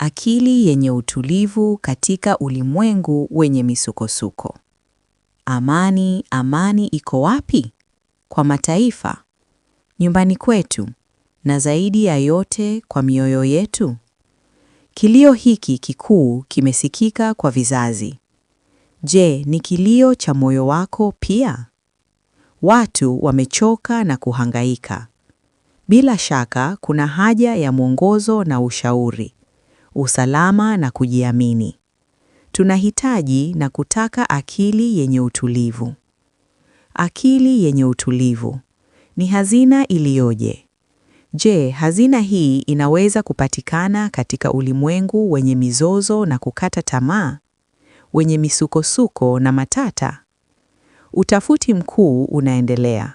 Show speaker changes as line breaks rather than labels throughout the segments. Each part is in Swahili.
Akili yenye utulivu katika ulimwengu wenye misukosuko. Amani, amani iko wapi? Kwa mataifa, nyumbani kwetu, na zaidi ya yote kwa mioyo yetu. Kilio hiki kikuu kimesikika kwa vizazi. Je, ni kilio cha moyo wako pia? Watu wamechoka na kuhangaika. Bila shaka kuna haja ya mwongozo na ushauri, usalama na kujiamini. Tunahitaji na kutaka akili yenye utulivu. Akili yenye utulivu ni hazina iliyoje. Je, hazina hii inaweza kupatikana katika ulimwengu wenye mizozo na kukata tamaa, wenye misukosuko na matata? Utafuti mkuu unaendelea.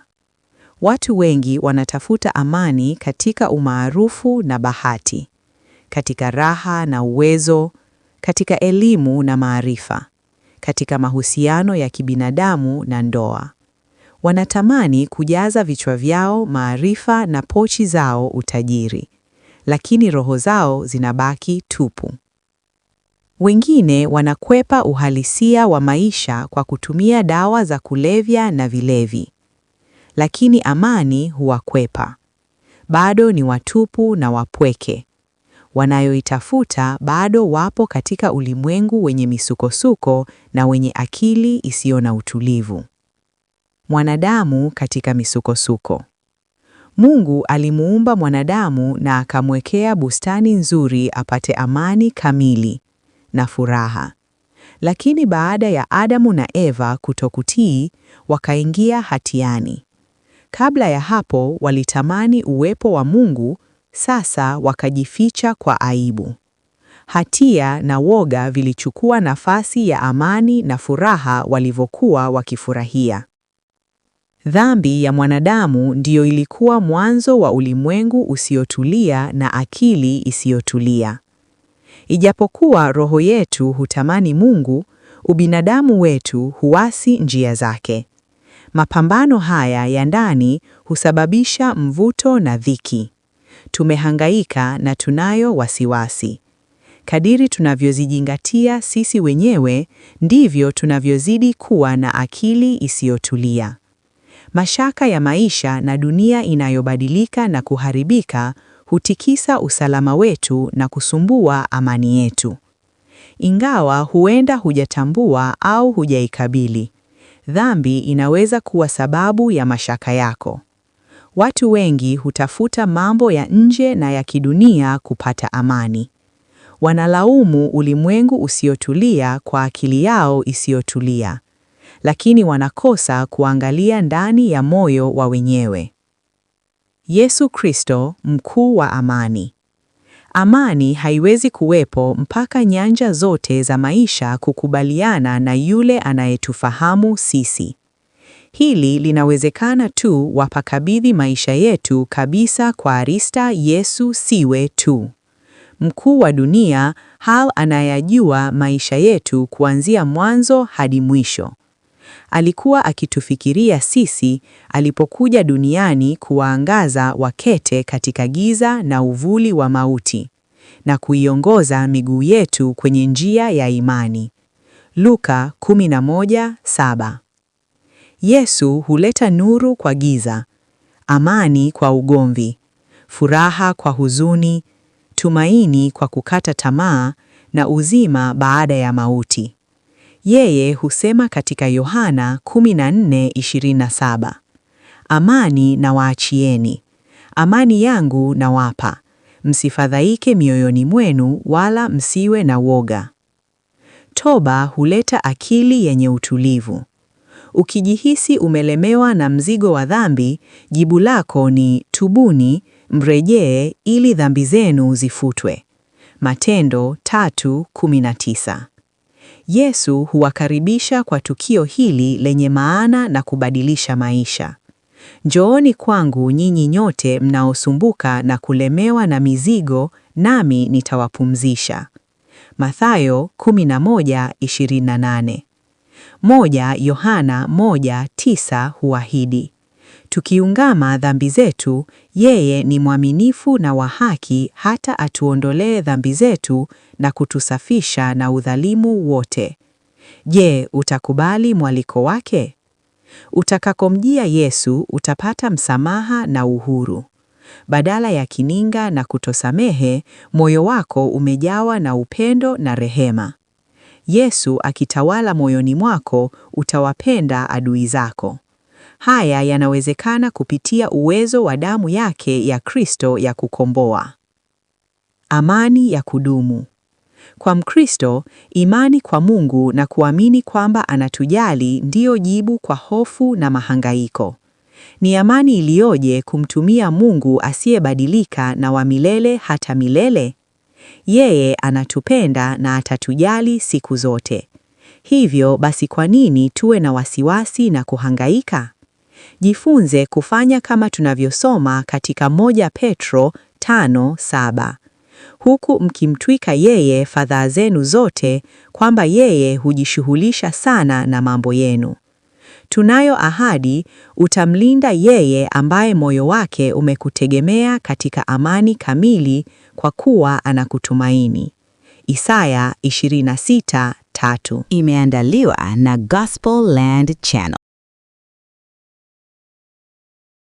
Watu wengi wanatafuta amani katika umaarufu na bahati, katika raha na uwezo, katika elimu na maarifa, katika mahusiano ya kibinadamu na ndoa. Wanatamani kujaza vichwa vyao maarifa na pochi zao utajiri, lakini roho zao zinabaki tupu. Wengine wanakwepa uhalisia wa maisha kwa kutumia dawa za kulevya na vilevi, lakini amani huwakwepa. Bado ni watupu na wapweke. Wanayoitafuta bado wapo katika ulimwengu wenye misukosuko na wenye akili isiyo na utulivu. Mwanadamu katika misukosuko. Mungu alimuumba mwanadamu na akamwekea bustani nzuri apate amani kamili na furaha. Lakini baada ya Adamu na Eva kutokutii, wakaingia hatiani. Kabla ya hapo walitamani uwepo wa Mungu, sasa wakajificha kwa aibu. Hatia na woga vilichukua nafasi ya amani na furaha walivyokuwa wakifurahia. Dhambi ya mwanadamu ndiyo ilikuwa mwanzo wa ulimwengu usiotulia na akili isiyotulia. Ijapokuwa roho yetu hutamani Mungu, ubinadamu wetu huasi njia zake. Mapambano haya ya ndani husababisha mvuto na dhiki. Tumehangaika na tunayo wasiwasi. Kadiri tunavyozizingatia sisi wenyewe, ndivyo tunavyozidi kuwa na akili isiyotulia. Mashaka ya maisha na dunia inayobadilika na kuharibika hutikisa usalama wetu na kusumbua amani yetu. Ingawa huenda hujatambua au hujaikabili, dhambi inaweza kuwa sababu ya mashaka yako. Watu wengi hutafuta mambo ya nje na ya kidunia kupata amani. Wanalaumu ulimwengu usiotulia kwa akili yao isiyotulia, lakini wanakosa kuangalia ndani ya moyo wa wenyewe. Yesu Kristo, mkuu wa amani. Amani haiwezi kuwepo mpaka nyanja zote za maisha kukubaliana na yule anayetufahamu sisi. Hili linawezekana tu wapakabidhi maisha yetu kabisa kwa Arista Yesu siwe tu. Mkuu wa dunia, hal anayajua maisha yetu kuanzia mwanzo hadi mwisho. Alikuwa akitufikiria sisi alipokuja duniani kuwaangaza wakete katika giza na uvuli wa mauti, na kuiongoza miguu yetu kwenye njia ya imani. Luka 11:7. Yesu huleta nuru kwa giza, amani kwa ugomvi, furaha kwa huzuni, tumaini kwa kukata tamaa na uzima baada ya mauti. Yeye husema katika Yohana 14:27, amani na waachieni, amani yangu na wapa, msifadhaike mioyoni mwenu wala msiwe na woga. Toba huleta akili yenye utulivu. Ukijihisi umelemewa na mzigo wa dhambi, jibu lako ni tubuni, mrejee ili dhambi zenu zifutwe. Matendo 3:19. Yesu huwakaribisha kwa tukio hili lenye maana na kubadilisha maisha. Njooni kwangu nyinyi nyote mnaosumbuka na kulemewa na mizigo, nami nitawapumzisha. Mathayo 11:28. 1 Yohana 1:9 huahidi, Tukiungama dhambi zetu, yeye ni mwaminifu na wa haki hata atuondolee dhambi zetu na kutusafisha na udhalimu wote. Je, utakubali mwaliko wake? Utakakomjia Yesu utapata msamaha na uhuru. Badala ya kininga na kutosamehe, moyo wako umejawa na upendo na rehema. Yesu akitawala moyoni mwako, utawapenda adui zako. Haya yanawezekana kupitia uwezo wa damu yake ya Kristo ya kukomboa. Amani ya kudumu. Kwa Mkristo, imani kwa Mungu na kuamini kwamba anatujali ndiyo jibu kwa hofu na mahangaiko. Ni amani iliyoje kumtumia Mungu asiyebadilika na wa milele hata milele. Yeye anatupenda na atatujali siku zote. Hivyo basi, kwa nini tuwe na wasiwasi na kuhangaika? Jifunze kufanya kama tunavyosoma katika 1 Petro 5:7. Huku mkimtwika yeye fadhaa zenu zote, kwamba yeye hujishughulisha sana na mambo yenu. Tunayo ahadi, utamlinda yeye ambaye moyo wake umekutegemea katika amani kamili, kwa kuwa anakutumaini. Isaya 26:3. Imeandaliwa na Gospel Land Channel.